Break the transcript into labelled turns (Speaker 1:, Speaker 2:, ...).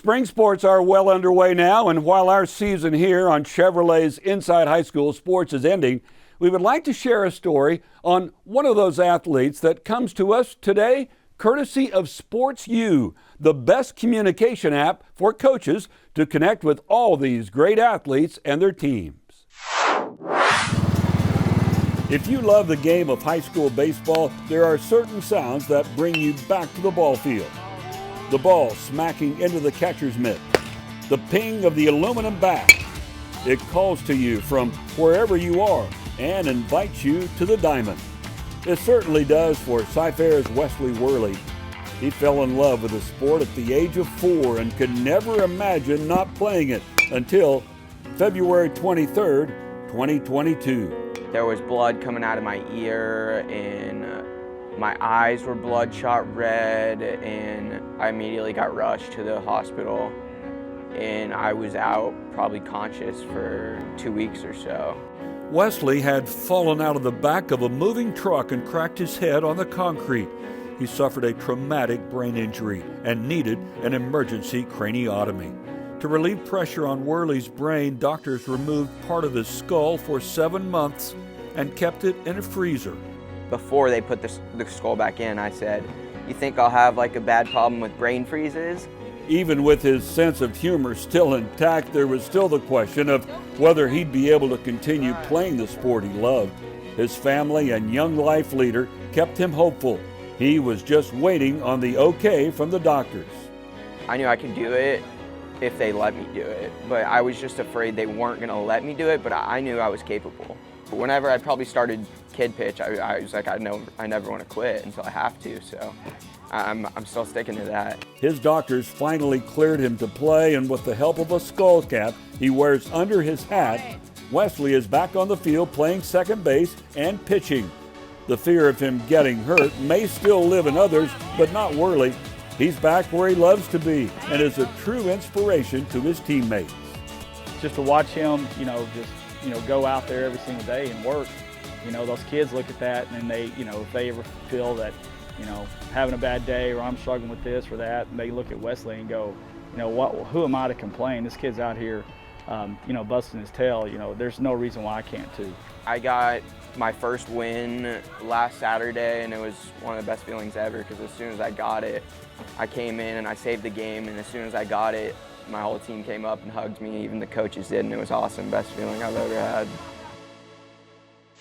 Speaker 1: Spring sports are well underway now, and while our season here on Chevrolet's Inside High School Sports is ending, we would like to share a story on one of those athletes that comes to us today courtesy of Sports U, the best communication app for coaches to connect with all these great athletes and their teams. If you love the game of high school baseball, there are certain sounds that bring you back to the ball field. The ball smacking into the catcher's mitt, the ping of the aluminum bat. It calls to you from wherever you are and invites you to the diamond. It certainly does for Cy-Fair's Wesley Worley. He fell in love with the sport at the age of 4 and could never imagine not playing it until February 23rd, 2022.
Speaker 2: There was blood coming out of my ear and my eyes were bloodshot red, and I immediately got rushed to the hospital, and I was out probably conscious for 2 weeks or so.
Speaker 1: Wesley had fallen out of the back of a moving truck and cracked his head on the concrete. He suffered a traumatic brain injury and needed an emergency craniotomy. To relieve pressure on Worley's brain, doctors removed part of his skull for 7 months and kept it in a freezer.
Speaker 2: Before they put the skull back in, I said, "You think I'll have like a bad problem with brain freezes?"
Speaker 1: Even with his sense of humor still intact, there was still the question of whether he'd be able to continue playing the sport he loved. His family and young life leader kept him hopeful. He was just waiting on the okay from the doctors.
Speaker 2: I knew I could do it if they let me do it, but I was just afraid they weren't going to let me do it, but I knew I was capable. Whenever I probably started kid pitch, I was like, I never want to quit until I have to, so I'm still sticking to that.
Speaker 1: His doctors finally cleared him to play, and with the help of a skull cap he wears under his hat, Wesley is back on the field playing second base and pitching. The fear of him getting hurt may still live in others, but not Worley. He's back where he loves to be and is a true inspiration to his teammates.
Speaker 3: Just to watch him, go out there every single day and work. Those kids look at that and they, if they ever feel that, having a bad day or I'm struggling with this or that, and they look at Wesley and go, who am I to complain? This kid's out here, busting his tail. There's no reason why I can't too.
Speaker 2: I got my first win last Saturday, and it was one of the best feelings ever because as soon as I got it, I came in and I saved the game, and as soon as I got it, my whole team came up and hugged me, even the coaches did, and it was awesome. Best feeling I've ever had.